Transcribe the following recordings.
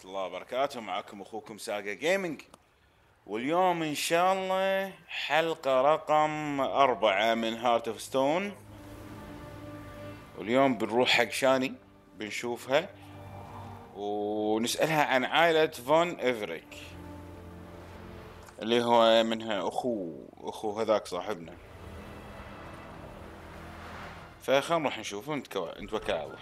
الله وبركاته. معكم اخوكم ساقا جيمنج، واليوم ان شاء الله حلقة رقم 4 من هارت اوف ستون. واليوم بنروح حق شاني بنشوفها ونسألها عن عائلة فون إيفريك اللي هو منها اخو هذاك صاحبنا. فخلنا نروح نشوف ونتوكل على الله.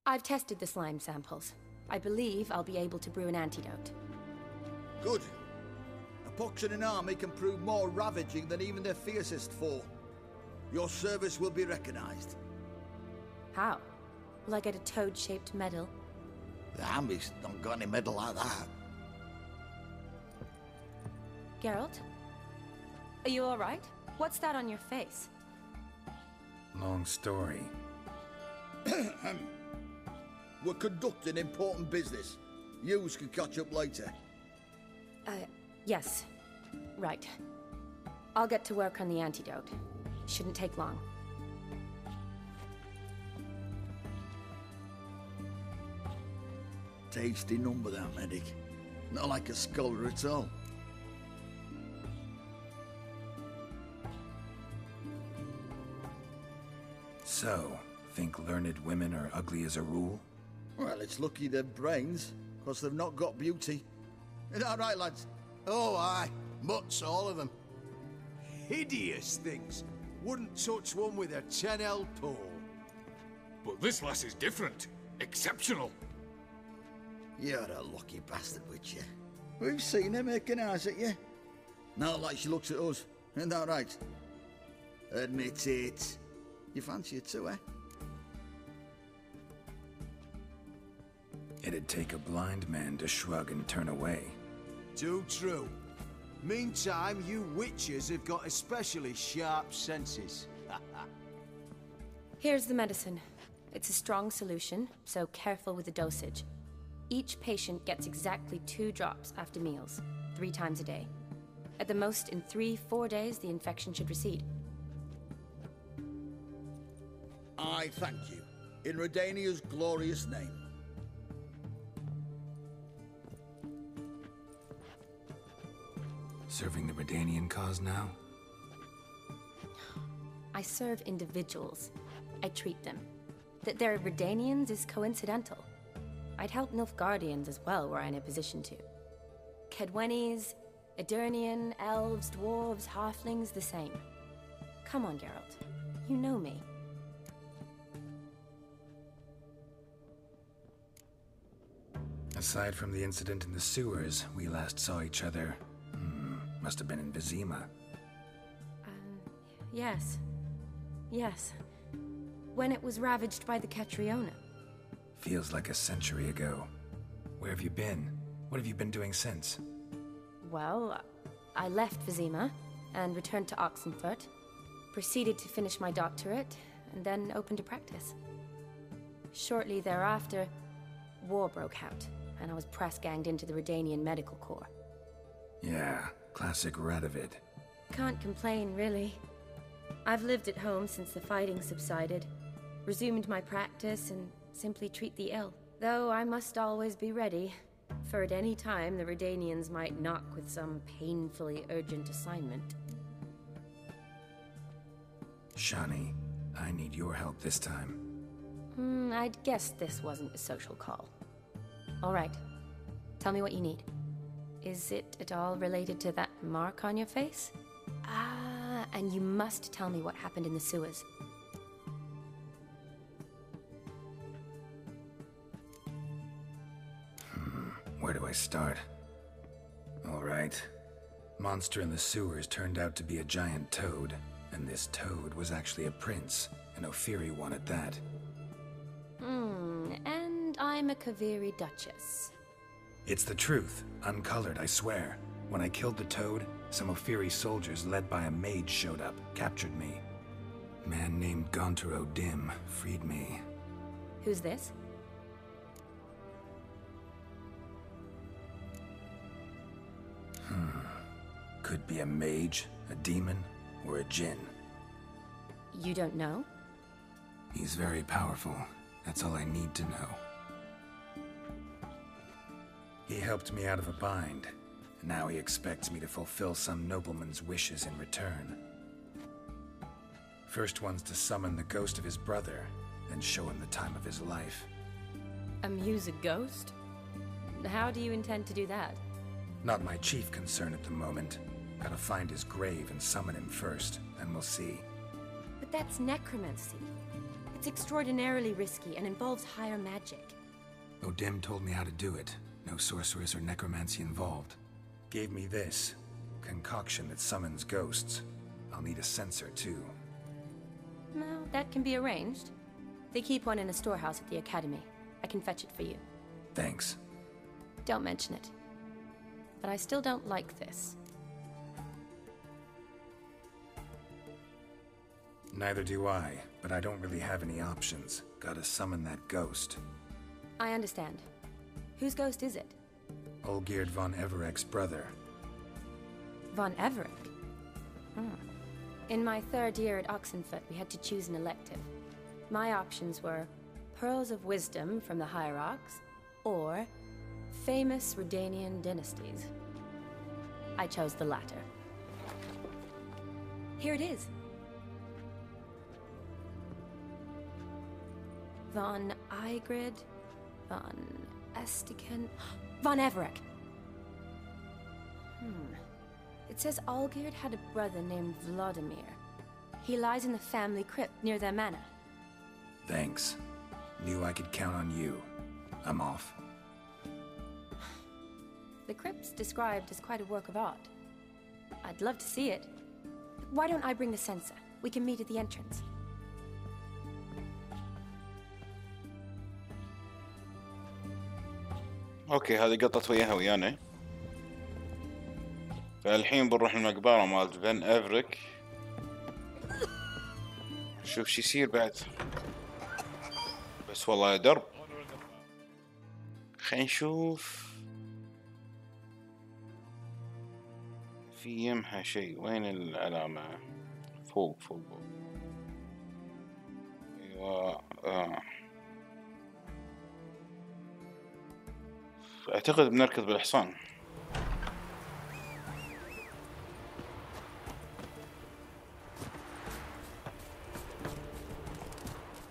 I've tested the slime samples. I believe I'll be able to brew an antidote. Good. A pox in an army can prove more ravaging than even their fiercest foe. Your service will be recognized. How? Will I get a toad-shaped medal? The army's not got any medal like that. Geralt? Are you alright? What's that on your face? Long story. We're conducting important business. Yous can catch up later. Yes. Right. I'll get to work on the antidote. Shouldn't take long. Tasty number, that medic. Not like a scholar at all. So, think learned women are ugly as a rule? Well, it's lucky they've brains, because they've not got beauty. Is that right, lads? Oh, aye. Mutts, all of them. Hideous things. Wouldn't touch one with a 10L pole. But this lass is different. Exceptional. You're a lucky bastard, Witcher. We've seen her making eyes at you. Not like she looks at us. Isn't that right? Admit it. You fancy her too, eh? It'd take a blind man to shrug and turn away. Too true. Meantime, you witches have got especially sharp senses. Here's the medicine. It's a strong solution, so careful with the dosage. Each patient gets exactly 2 drops after meals, 3 times a day. At the most, in 3-4 days, the infection should recede. I thank you. In Redania's glorious name. Serving the Redanian cause now? I serve individuals. I treat them. That they're Redanians is coincidental. I'd help Nilfgaardians as well were I in a position to. Kedwenis, Edirnian, elves, dwarves, halflings, the same. Come on, Geralt. You know me. Aside from the incident in the sewers, we last saw each other. Must have been in Vizima. Yes. Yes. When it was ravaged by the Catriona. Feels like a century ago. Where have you been? What have you been doing since? Well, I left Vizima and returned to Oxenfurt. Proceeded to finish my doctorate and then opened a practice. Shortly thereafter, war broke out and I was press-ganged into the Redanian Medical Corps. Yeah, classic Radovid. Can't complain, really. I've lived at home since the fighting subsided, resumed my practice, and simply treat the ill. Though I must always be ready, for at any time the Redanians might knock with some painfully urgent assignment. Shani, I need your help this time. I'd guessed this wasn't a social call. All right. Tell me what you need. Is it at all related to that mark on your face? Ah, and you must tell me what happened in the sewers. Where do I start? All right. Monster in the sewers turned out to be a giant toad, and this toad was actually a prince, an Ophiri one at that. And I'm a Kaviri Duchess. It's the truth, uncolored, I swear. When I killed the toad, some Ophiri soldiers led by a mage showed up, captured me. Man named Gontaro Dim freed me. Who's this? Could be a mage, A demon or a djinn? You don't know? He's very powerful. That's all I need to know. He helped me out of a bind. And now he expects me to fulfill some nobleman's wishes in return. First one's to summon the ghost of his brother, and show him the time of his life. Amuse a ghost? How do you intend to do that? Not my chief concern at the moment. Gotta find his grave and summon him first, then we'll see. But that's necromancy. It's extraordinarily risky and involves higher magic. Odim told me how to do it. No sorceress or necromancy involved. Gave me this concoction that summons ghosts. I'll need a censer too. Well, that can be arranged. They keep one in a storehouse at the academy. I can fetch it for you. Thanks. Don't mention it. But I still don't like this. Neither do I, but I don't really have any options. Gotta summon that ghost. I understand. Whose ghost is it? Olgierd von Everek's brother. Von Everek? In my third year at Oxenfoot, we had to choose an elective. My options were Pearls of Wisdom from the Hierarchs, or famous Redanian dynasties. I chose the latter. Here it is. Von Igrid, von Estiken, von Everek. It says Olgierd had a brother named Vladimir. He lies in the family crypt near their manor. Thanks. Knew I could count on you. I'm off. The crypt's described as quite a work of art. I'd love to see it. Why don't I bring the censer? We can meet at the entrance. اوكي هذه قطت وياها ويانا. فالحين بنروح المقبرة مالت فان افريك. نشوف شي يصير بعد. بس والله درب. خلينا نشوف. في يمها شيء. وين العلامة؟ فوق فوق فوق. ايوه اعتقد بنركض بالحصان.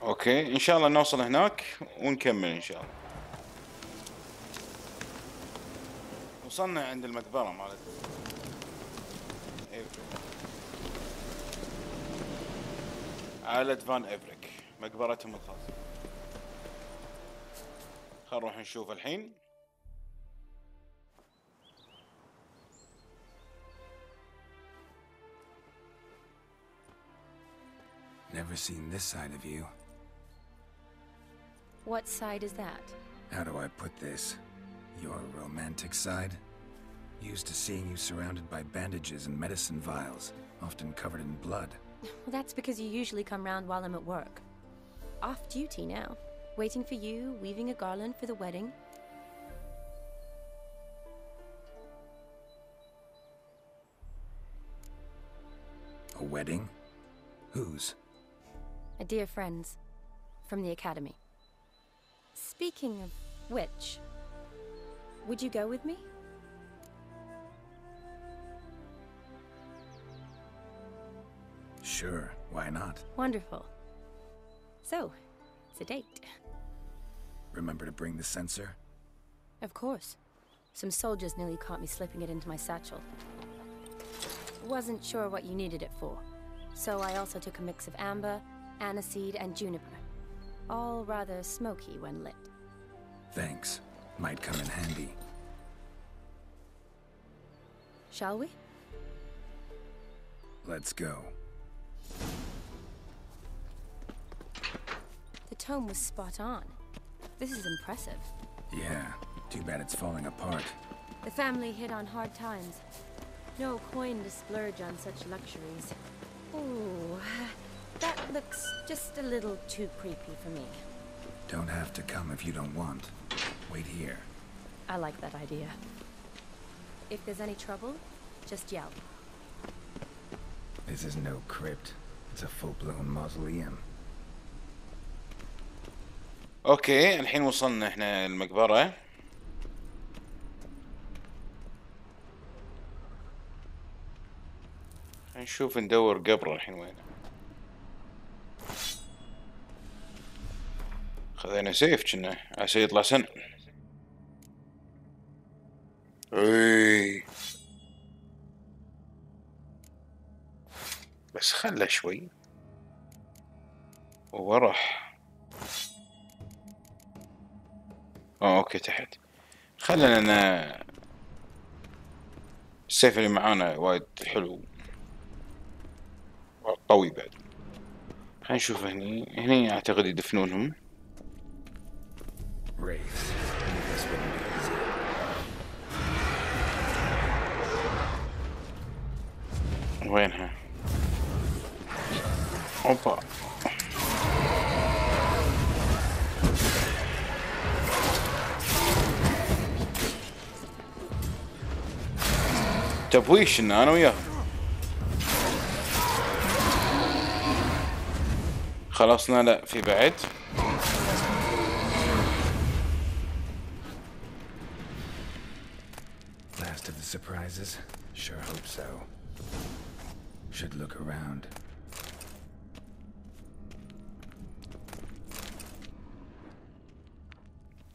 اوكي ان شاء الله نوصل هناك ونكمل ان شاء الله. وصلنا عند المقبرة مالت عائلة فان افريك، مقبرتهم الخاصة. خلينا نروح نشوف الحين. Never seen this side of you. What side is that? How do I put this? Your romantic side? Used to seeing you surrounded by bandages and medicine vials, often covered in blood. Well, that's because you usually come round while I'm at work. Off duty now. Waiting for you, weaving a garland for the wedding. A wedding? Whose? A dear friend's. From the academy. Speaking of which, would you go with me? Sure, why not? Wonderful. So, it's a date. Remember to bring the censer? Of course. Some soldiers nearly caught me slipping it into my satchel. Wasn't sure what you needed it for, so I also took a mix of amber, aniseed, and juniper. All rather smoky when lit. Thanks. Might come in handy. Shall we? Let's go. The tome was spot on. This is impressive. Yeah, too bad it's falling apart. The family hit on hard times. No coin to splurge on such luxuries. Ooh, that looks just a little too creepy for me. Don't have to come if you don't want. Wait here. I like that idea. If there's any trouble, just yell. This is no crypt. It's a full-blown mausoleum. اوكي الحين وصلنا احنا المقبرة. نشوف ندور قبره الحين وين. خذينا سيف كنا عسى يطلع سن. اي بس خله شوي وراح. اوكي تحت. خلنا السيف اللي معانا وايد حلو قوي بعد. خلينا نشوف هني اعتقد يدفنونهم. وينها؟ اوبا تبويش انا وياهم. خلصنا؟ لا في بعد. Last of the surprises? Sure hope so. Should look around.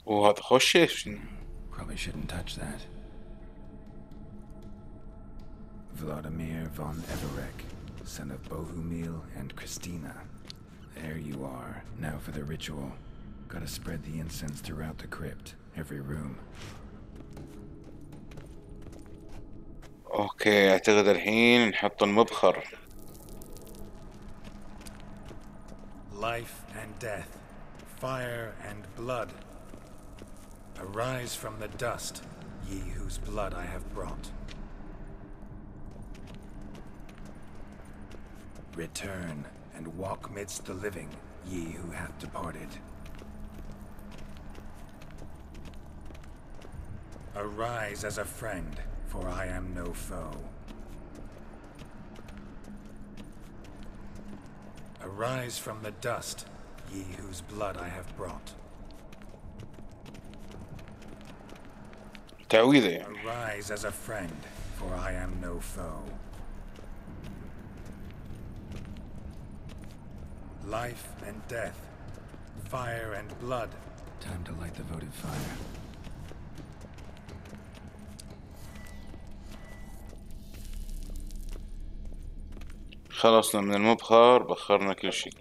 وهذا خوش شنو؟ Probably shouldn't touch that. Vladimir von Everek, son of Bohumil and Christina. There you are. Now for the ritual. Gotta spread the incense throughout the crypt, every room. اوكي اعتقد الحين نحط المبخر. Life and death, fire and blood. Arise from the dust, ye whose blood I have brought. Return and walk midst the living, ye who hath departed. Arise as a friend, for I am no foe. Arise from the dust, ye whose blood I have brought. تعويذة يعني. Arise as a friend, for I am no foe. Life and death, fire and blood. Time to light the votive fire. خلصنا من المبخر، بخرنا كل شيء.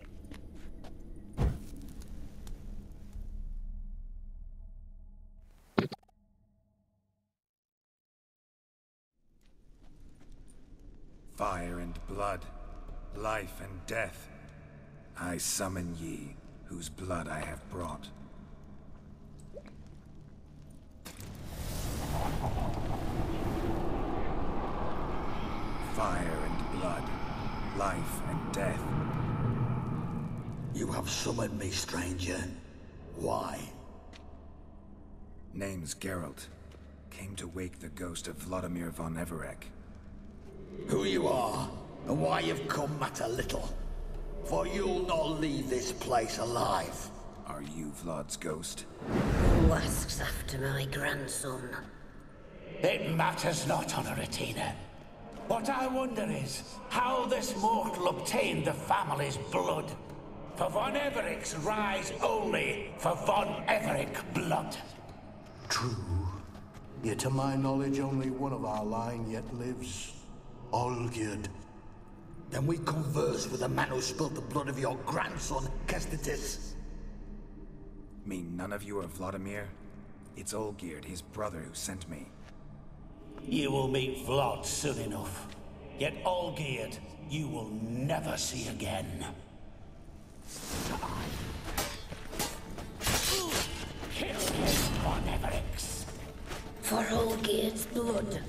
Fire and blood, life and death. I summon ye, whose blood I have brought. Fire and blood, life and death. You have summoned me, stranger. Why? Name's Geralt. Came to wake the ghost of Vladimir von Everek. Who you are, and why you've come matter little. For you'll not leave this place alive. Are you Vlad's ghost? Who asks after my grandson? It matters not, Honoratina. What I wonder is how this mortal obtained the family's blood. For von Everek's rise only for von Everek blood. True. Yet to my knowledge, only one of our line yet lives. Olgierd. Then we converse with the man who spilled the blood of your grandson, Kestitis. Mean none of you are Vladimir? It's Olgierd, his brother, who sent me. You will meet Vlad soon enough. Yet Olgierd, you will never see again. Kill him, von Evereks. For Olgierd's blood.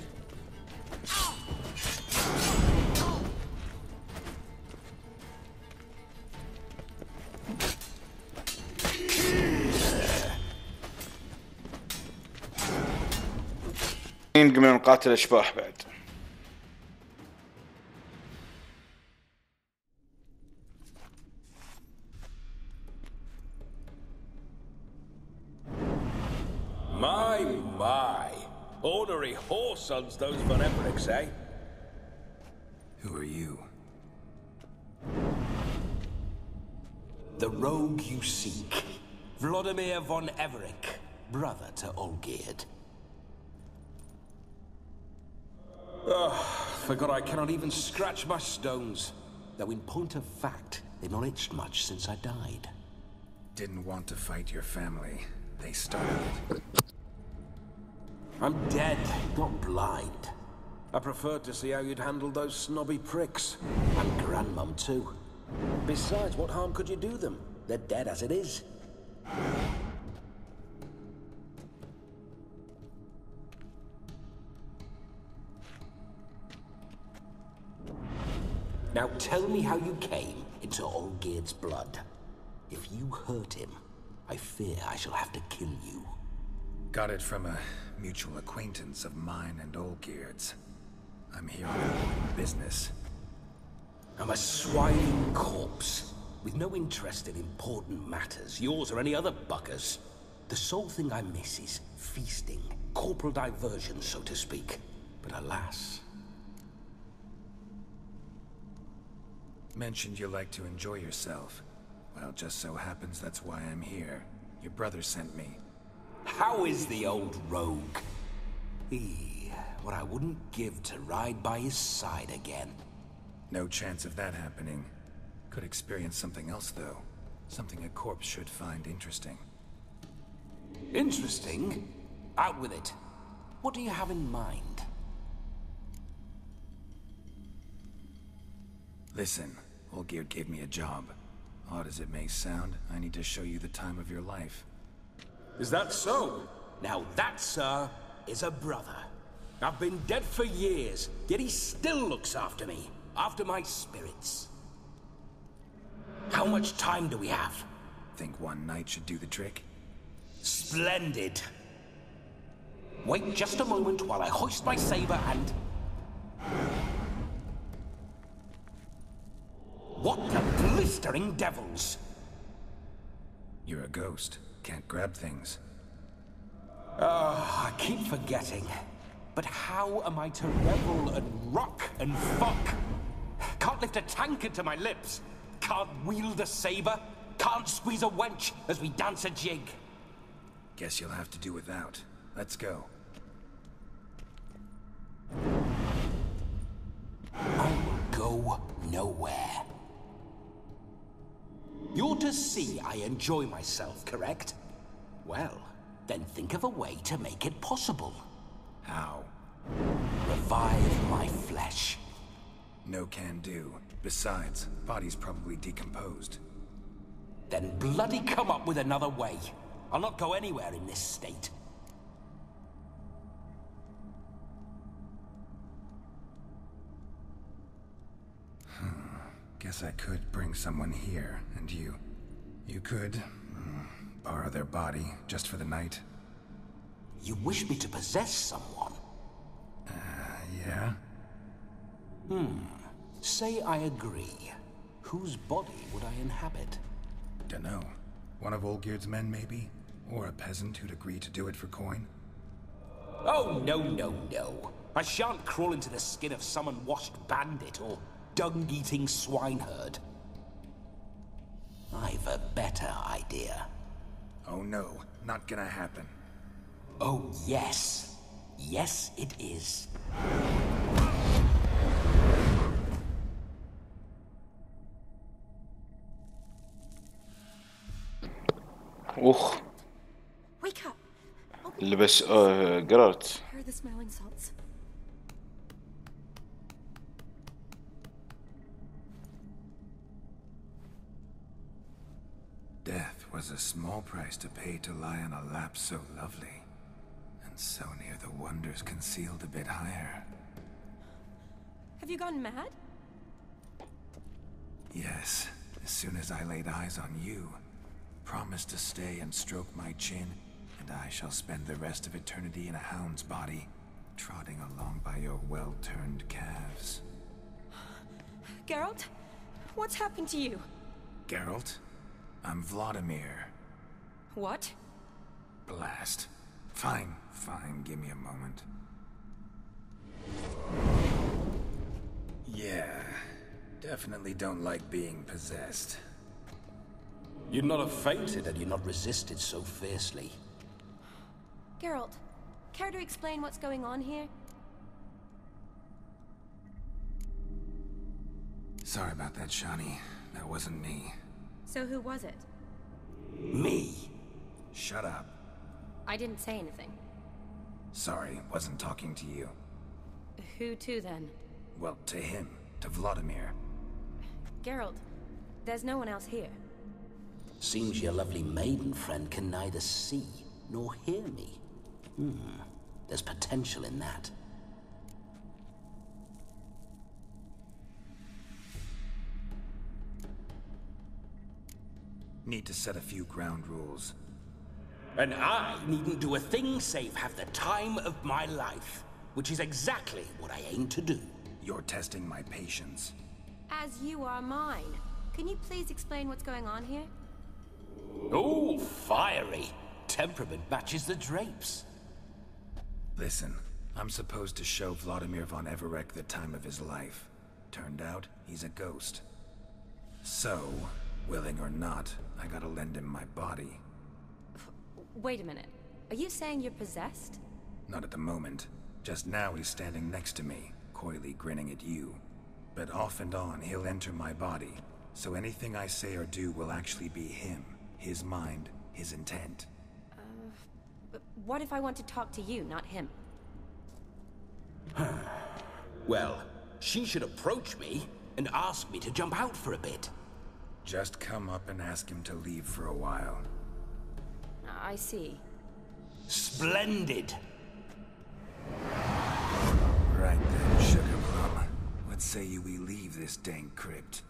قبل نقاتل الاشباح بعد. My, my. Ornery whoresons, those Von Evericks, eh? Who are you? The rogue you seek. Vladimir von Everik, brother to Olgierd. Forgot I cannot even scratch my stones. Though in point of fact, they've not itched much since I died. Didn't want to fight your family. They started it. I'm dead, not blind. I preferred to see how you'd handle those snobby pricks. And Grandmum too. Besides, what harm could you do them? They're dead as it is. Now tell me how you came into Olgierd's blood. If you hurt him, I fear I shall have to kill you. Got it from a mutual acquaintance of mine and Olgierd's. I'm here on important business. I'm a swining corpse, with no interest in important matters, yours or any other buggers. The sole thing I miss is feasting, corporal diversion, so to speak. But alas... Mentioned you like to enjoy yourself. Well, just so happens that's why I'm here. Your brother sent me. How is the old rogue? What I wouldn't give to ride by his side again. No chance of that happening. Could experience something else, though. Something a corpse should find interesting. Interesting? Out with it. What do you have in mind? Listen, Olgierd gave me a job. Odd as it may sound, I need to show you the time of your life. Is that so? Now that, sir, is a brother. I've been dead for years, yet he still looks after me. After my spirits. How much time do we have? Think one night should do the trick? Splendid. Wait just a moment while I hoist my saber and... What the blistering devils? You're a ghost. Can't grab things. I keep forgetting. But how am I to revel and rock and fuck? Can't lift a tankard to my lips. Can't wield a saber. Can't squeeze a wench as we dance a jig. Guess you'll have to do without. Let's go. I will go nowhere. You're to see I enjoy myself, correct? Well, then think of a way to make it possible. How? Revive my flesh. No can do. Besides, body's probably decomposed. Then bloody come up with another way. I'll not go anywhere in this state. Guess I could bring someone here, and you could borrow their body just for the night. You wish me to possess someone? Yeah? Say I agree. Whose body would I inhabit? Dunno. One of Olgierd's men, maybe? Or a peasant who'd agree to do it for coin? Oh, no, no, no. I shan't crawl into the skin of some unwashed bandit or dung-eating swineherd. I've a better idea. Oh no, not gonna happen. Oh, yes. Yes, it is. اوخ Wake up. اللي بس قررت. Where are the smelling salts? Death was a small price to pay to lie on a lap so lovely, and so near the wonders concealed a bit higher. Have you gone mad? Yes, as soon as I laid eyes on you, promised to stay and stroke my chin, and I shall spend the rest of eternity in a hound's body, trotting along by your well-turned calves. Geralt? What's happened to you? Geralt? I'm Vladimir. What? Blast. Fine, fine, give me a moment. Yeah, definitely don't like being possessed. You'd not have fainted had you not resisted so fiercely. Geralt, care to explain what's going on here? Sorry about that, Shani. That wasn't me. So who was it? Me. Shut up. I didn't say anything. Sorry, wasn't talking to you. Who to then? Well, to him. To Vladimir. Geralt, there's no one else here. Seems your lovely maiden friend can neither see nor hear me. There's potential in that. Need to set a few ground rules. And I needn't do a thing save have the time of my life, which is exactly what I aim to do. You're testing my patience. As you are mine. Can you please explain what's going on here? Oh, fiery. Temperament matches the drapes. Listen, I'm supposed to show Vladimir von Everec the time of his life. Turned out, he's a ghost. So, willing or not, I gotta lend him my body. Wait a minute. Are you saying you're possessed? Not at the moment. Just now he's standing next to me, coyly grinning at you. But off and on, he'll enter my body. So anything I say or do will actually be him. His mind, his intent. But what if I want to talk to you, not him? Well, she should approach me and ask me to jump out for a bit. Just come up and ask him to leave for a while. I see. Splendid. Right then, sugar plum. What say you we leave this dank crypt?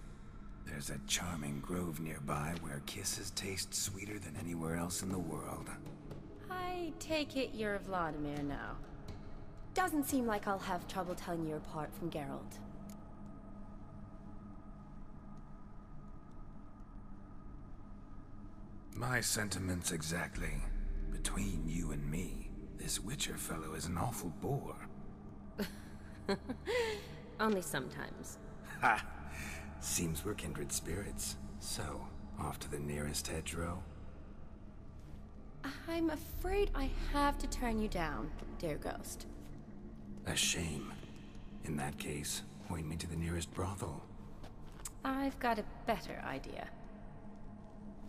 There's a charming grove nearby where kisses taste sweeter than anywhere else in the world. I take it you're Vladimir now. Doesn't seem like I'll have trouble telling you apart from Geralt. My sentiments exactly. Between you and me, this Witcher fellow is an awful bore. Only sometimes. Ha! Seems we're kindred spirits. So, off to the nearest hedgerow? I'm afraid I have to turn you down, dear ghost. A shame. In that case, point me to the nearest brothel. I've got a better idea.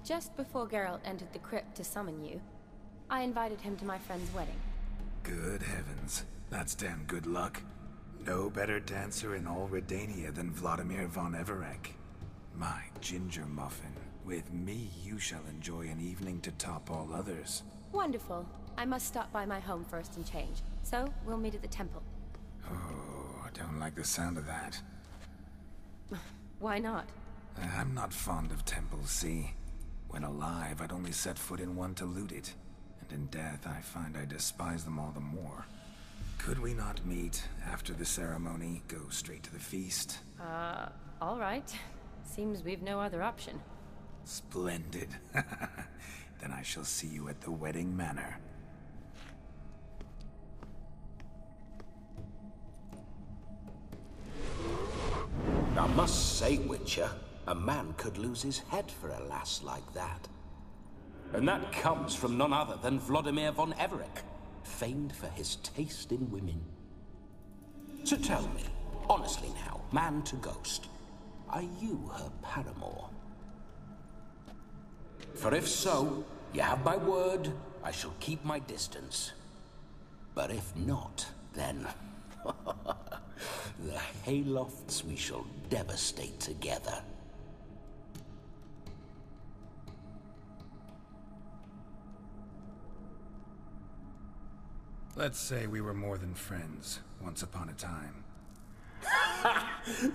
Just before Geralt entered the crypt to summon you, I invited him to my friend's wedding. Good heavens. That's damn good luck. No better dancer in all Redania than Vladimir von Everec. My ginger muffin. With me, you shall enjoy an evening to top all others. Wonderful. I must stop by my home first and change. So, we'll meet at the temple. Oh, I don't like the sound of that. Why not? I'm not fond of temples, see? When alive, I'd only set foot in one to loot it. And in death, I find I despise them all the more. Could we not meet after the ceremony, go straight to the feast? All right. Seems we've no other option. Splendid. Then I shall see you at the wedding manor. I must say, Witcher, a man could lose his head for a lass like that. And that comes from none other than Vladimir von Everec, famed for his taste in women. So tell me, honestly now, man to ghost, are you her paramour? For if so, you have my word, I shall keep my distance. But if not, then the haylofts we shall devastate together. Let's say we were more than friends, once upon a time.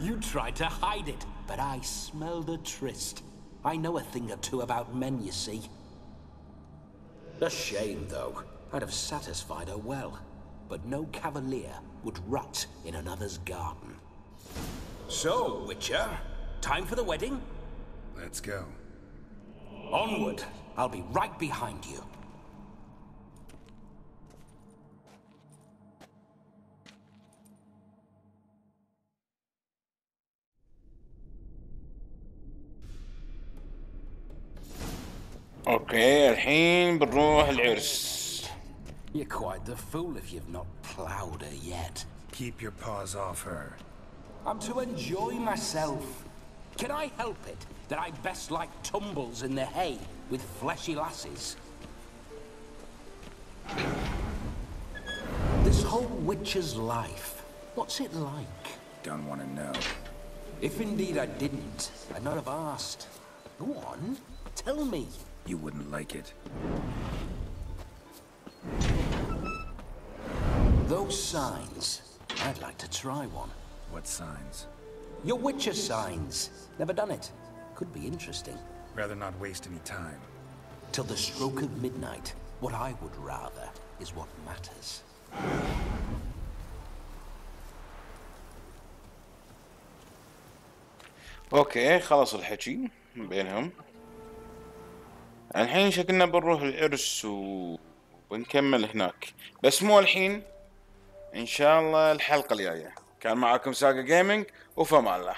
You tried to hide it, but I smelled a tryst. I know a thing or two about men, you see. A shame, though. I'd have satisfied her well. But no cavalier would rot in another's garden. So, Witcher, time for the wedding? Let's go. Onward! I'll be right behind you. اوكي الحين بنروح العرس. You're quite the fool if you've not ploughed her yet. Keep your paws off her. I'm to enjoy myself. Can I help it that I best like tumbles in the hay with fleshy lasses? This whole witcher's life, what's it like? Don't want to know. If indeed I didn't, I'd not have asked. Go on, tell me. You wouldn't like it. Those signs, I'd like to try one. What signs? Your witcher signs. Never done it. Could be interesting. Rather not waste any time. Till the stroke of midnight, what I would rather is what matters. اوكي خلص الحكي بينهم. الحين شكلنا بنروح العرس وبنكمل هناك، بس مو الحين، ان شاء الله الحلقة الجاية. كان معكم ساقا جيمنج، وفما الله.